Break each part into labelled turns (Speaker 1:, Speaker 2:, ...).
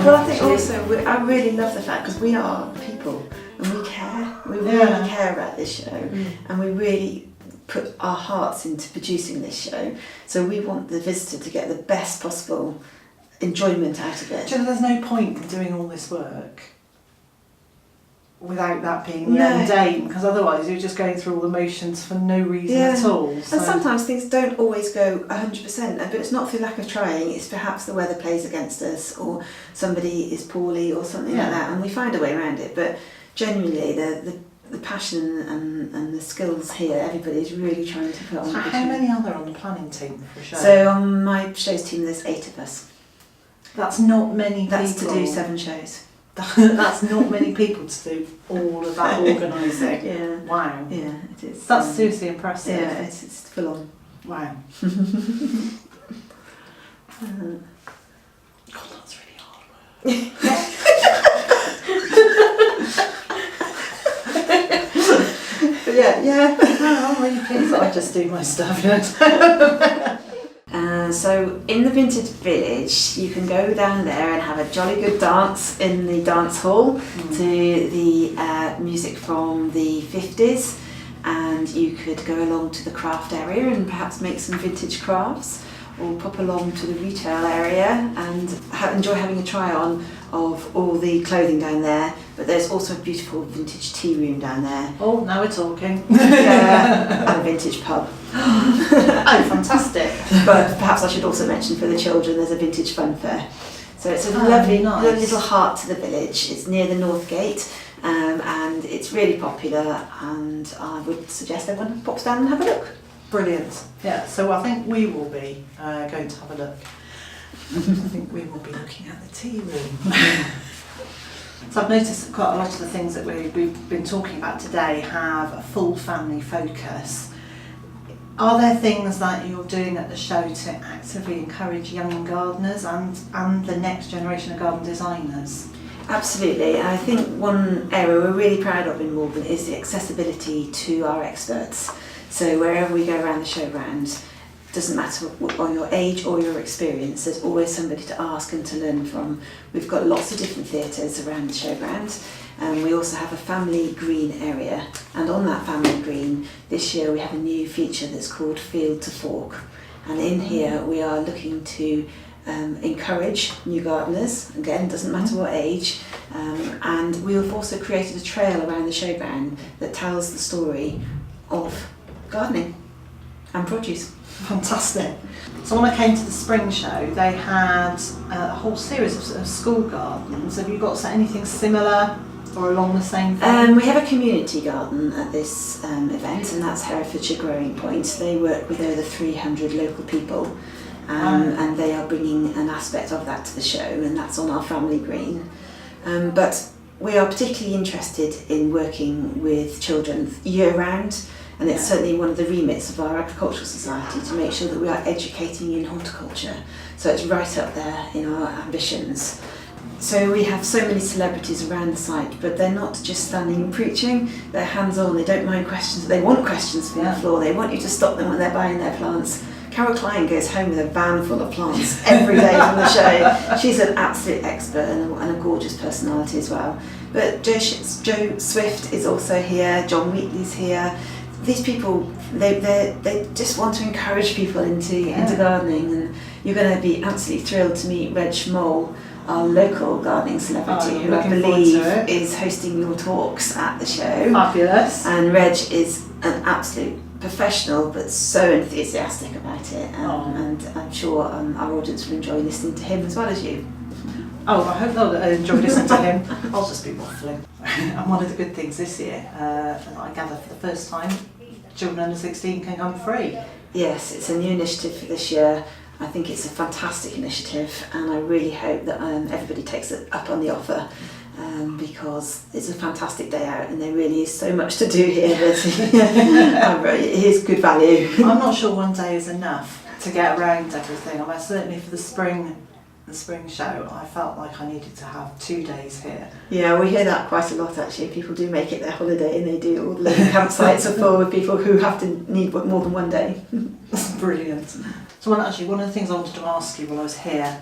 Speaker 1: Well, I think also I really love the fact, because we are people and we care. We really care about this show, and we really put our hearts into producing this show. So we want the visitor to get the best possible enjoyment out of it.
Speaker 2: Do you know, there's no point in doing all this work without that being the end aim, because otherwise you're just going through all the motions for no reason at all. So.
Speaker 1: And sometimes things don't always go 100%, but it's not through lack of trying, it's perhaps the weather plays against us, or somebody is poorly or something like that, and we find a way around it. But genuinely the passion and the skills here, everybody's really trying to put on.
Speaker 2: So how many are there on the planning team for a show?
Speaker 1: So on my show's team there's 8 of us.
Speaker 2: That's not many people.
Speaker 1: That's to do 7 shows.
Speaker 2: That's not many people to do all of that organising.
Speaker 1: Yeah.
Speaker 2: Wow.
Speaker 1: Yeah, it is.
Speaker 2: That's seriously impressive.
Speaker 1: Yeah, it's full on.
Speaker 2: Wow. God, that's really hard work.
Speaker 1: But yeah.
Speaker 2: Oh, I'm really pleased that I just do my stuff. You know?
Speaker 1: So in the Vintage Village, you can go down there and have a jolly good dance in the dance hall to the music from the 50s, and you could go along to the craft area and perhaps make some vintage crafts, or pop along to the retail area and enjoy having a try on of all the clothing down there. But there's also a beautiful vintage tea room down there.
Speaker 2: Oh, now we're talking.
Speaker 1: Yeah, and a vintage pub.
Speaker 2: Oh, fantastic.
Speaker 1: But perhaps I should also mention for the children there's a vintage fun fair. So it's a lovely little heart to the village. It's near the North Gate, and it's really popular, and I would suggest everyone pops down and have a look.
Speaker 2: Brilliant. Yeah, so I think we will be going to have a look. I think we will be looking at the tea room. So I've noticed that quite a lot of the things that we've been talking about today have a full family focus. Are there things that you're doing at the show to actively encourage young gardeners and the next generation of garden designers? Absolutely. I think one area we're really proud of in Malvern is the accessibility to our experts. So wherever we go around the showground, doesn't matter on your age or your experience, there's always somebody to ask and to learn from. We've got lots of different theatres around the showground. We also have a family green area, and on that family green this year we have a new feature that's called Field to Fork, and in here we are looking to encourage new gardeners, again doesn't matter what age, and we have also created a trail around the showground that tells the story of gardening and produce. Fantastic. So when I came to the spring show, they had a whole series of school gardens. Have you got anything similar or along the same vein? We have a community garden at this event, and that's Herefordshire Growing Point. They work with over 300 local people, and they are bringing an aspect of that to the show, and that's on our family green. But we are particularly interested in working with children year round. And it's certainly one of the remits of our agricultural society to make sure that we are educating in horticulture. So it's right up there in our ambitions. So we have so many celebrities around the site, but they're not just standing and preaching, they're hands-on, they don't mind questions, they want questions from the floor, they want you to stop them when they're buying their plants. Carol Klein goes home with a van full of plants every day from the show. She's an absolute expert and a gorgeous personality as well. But Joe Swift is also here, John Wheatley's here. These people, they just want to encourage people into gardening, and you're going to be absolutely thrilled to meet Reg Schmoll, our local gardening celebrity, who I believe is hosting your talks at the show. Fabulous. And Reg is an absolute professional, but so enthusiastic about it, and I'm sure our audience will enjoy listening to him as well as you. Oh, I hope they'll enjoy listening to him. I'll just be waffling. And one of the good things this year, I gather for the first time, children under 16 can come free. Yes, it's a new initiative for this year. I think it's a fantastic initiative, and I really hope that everybody takes it up on the offer, because it's a fantastic day out and there really is so much to do here that it is good value. I'm not sure one day is enough to get around everything. I mean, certainly for the spring the spring show, I felt like I needed to have 2 days here.
Speaker 1: Yeah, we hear that quite a lot actually. People do make it their holiday and they do all the local campsites are full with people who have to need more than 1 day.
Speaker 2: That's brilliant. So one of the things I wanted to ask you while I was here,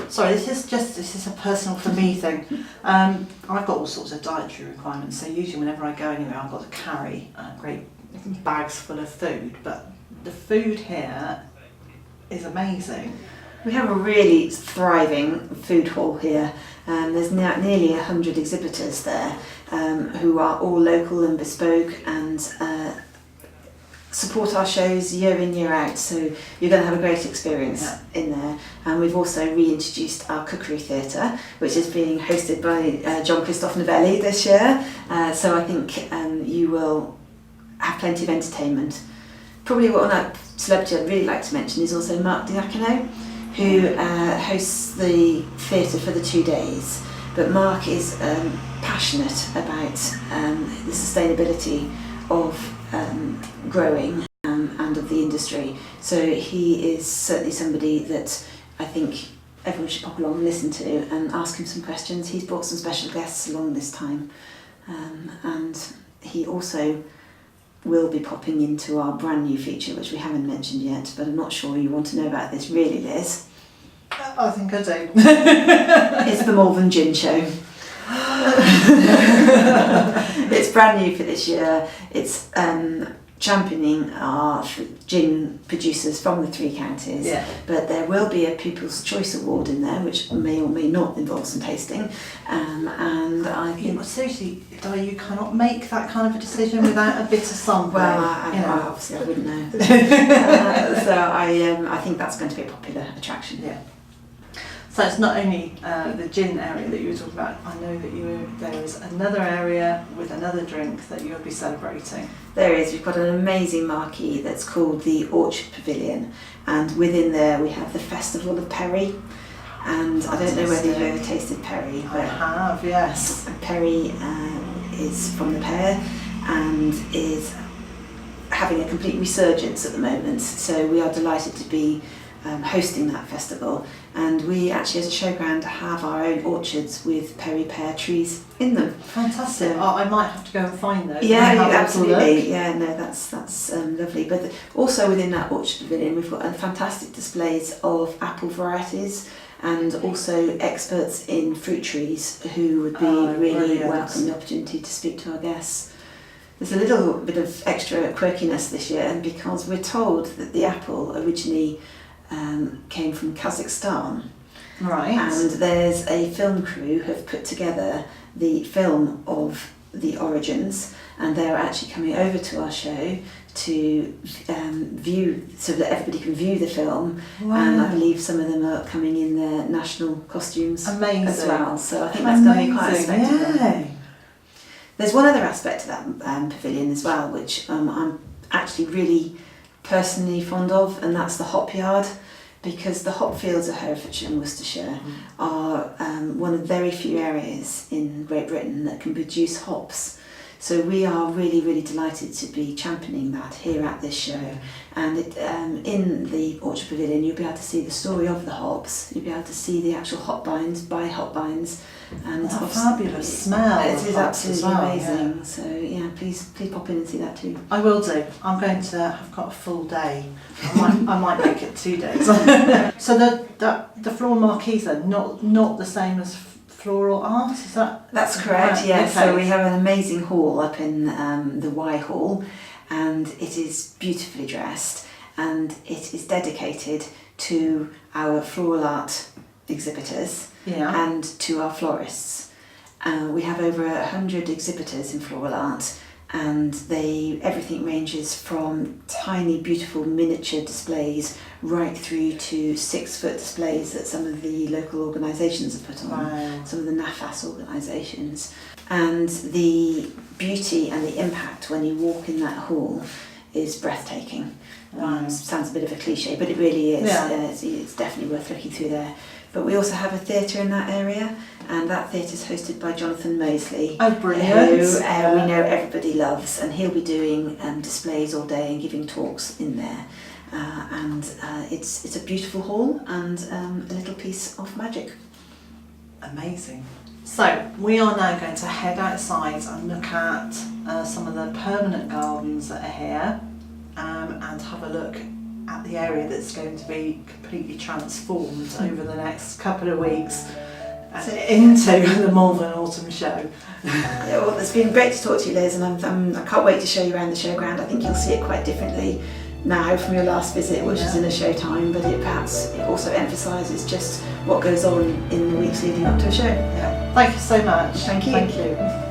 Speaker 2: sorry, this is a personal for me thing. I've got all sorts of dietary requirements, so usually whenever I go anywhere I've got to carry great bags full of food, but the food here is amazing.
Speaker 1: We have a really thriving food hall here. There's nearly 100 exhibitors there who are all local and bespoke and support our shows year in, year out. So you're going to have a great experience in there. And we've also reintroduced our cookery theatre, which is being hosted by John Christophe Novelli this year. So I think you will have plenty of entertainment. Probably one celebrity I'd really like to mention is also Mark Diacono, who hosts the theatre for the 2 days. But Mark is passionate about the sustainability of growing and of the industry. So he is certainly somebody that I think everyone should pop along and listen to and ask him some questions. He's brought some special guests along this time. And he also will be popping into our brand new feature, which we haven't mentioned yet, but I'm not sure you want to know about this really, Liz.
Speaker 2: I think I do.
Speaker 1: It's the Malvern Gin Show. It's brand new for this year. It's championing our gin producers from the 3 counties.
Speaker 2: Yeah.
Speaker 1: But there will be a Pupils' Choice Award in there, which may or may not involve some tasting. And I think
Speaker 2: seriously, Di, you cannot make that kind of a decision without a bit of sampling.
Speaker 1: Well, obviously I wouldn't know. So I think that's going to be a popular attraction.
Speaker 2: Yeah. So it's not only the gin area that you were talking about. I know that there is another area with another drink that you'll be celebrating.
Speaker 1: There is. We've got an amazing marquee that's called the Orchard Pavilion, and within there we have the Festival of Perry. And I don't know whether you've ever tasted perry, but
Speaker 2: I have, yes.
Speaker 1: Perry is from the pear and is having a complete resurgence at the moment. So we are delighted to be hosting that festival, and we actually as a showground have our own orchards with perry pear trees in them.
Speaker 2: Fantastic. So, I might have to go and find those.
Speaker 1: Yeah, absolutely. Yeah, no, that's lovely. But also within that orchard pavilion we've got fantastic displays of apple varieties and also experts in fruit trees who would be really welcome the opportunity to speak to our guests. There's a little bit of extra quirkiness this year because we're told that the apple originally came from Kazakhstan.
Speaker 2: Right.
Speaker 1: And there's a film crew who have put together the film of the origins, and they're actually coming over to our show to view, so that everybody can view the film.
Speaker 2: Wow.
Speaker 1: And I believe some of them are coming in their national costumes as well. So I think that's going to be quite a spectacle.
Speaker 2: Yeah.
Speaker 1: There's one other aspect to that pavilion as well, which I'm actually really personally fond of, and that's the hop yard, because the hop fields of Herefordshire and Worcestershire are one of very few areas in Great Britain that can produce hops. So we are really, really delighted to be championing that here at this show. And in the Orchard Pavilion you'll be able to see the story of the hops, you'll be able to see the actual hop binds, buy hop binds. And
Speaker 2: a fabulous smell.
Speaker 1: It is absolutely amazing.
Speaker 2: Yeah.
Speaker 1: So yeah, please pop in and see that too.
Speaker 2: I will do. I'm going to have got a full day. I might make it 2 days. So the floral marquees are not the same as floral art, is that?
Speaker 1: That's correct.
Speaker 2: Right,
Speaker 1: Yeah.
Speaker 2: okay.
Speaker 1: So we have an amazing hall up in the Y Hall, and it is beautifully dressed, and it is dedicated to our floral art exhibitors and to our florists. We have over 100 exhibitors in floral art, and everything ranges from tiny beautiful miniature displays right through to 6-foot displays that some of the local organisations have put on, some of the NAFAS organisations. And the beauty and the impact when you walk in that hall is breathtaking. Sounds a bit of a cliche, but it really is. It's definitely worth looking through there. But we also have a theatre in that area, and that theatre is hosted by Jonathan Mosley,
Speaker 2: who we
Speaker 1: know everybody loves, and he'll be doing displays all day and giving talks in there. It's a beautiful hall and a little piece of magic.
Speaker 2: Amazing. So we are now going to head outside and look at some of the permanent gardens that are here, and have a look at the area that's going to be completely transformed over the next couple of weeks into the Malvern Autumn Show.
Speaker 1: Yeah, well, it's been great to talk to you, Liz, and I can't wait to show you around the showground. I think you'll see it quite differently now from your last visit, which is in a show time, but it also emphasises just what goes on in the weeks leading up to a show.
Speaker 2: Yeah. Thank you so much.
Speaker 1: Thank you.
Speaker 2: Thank you.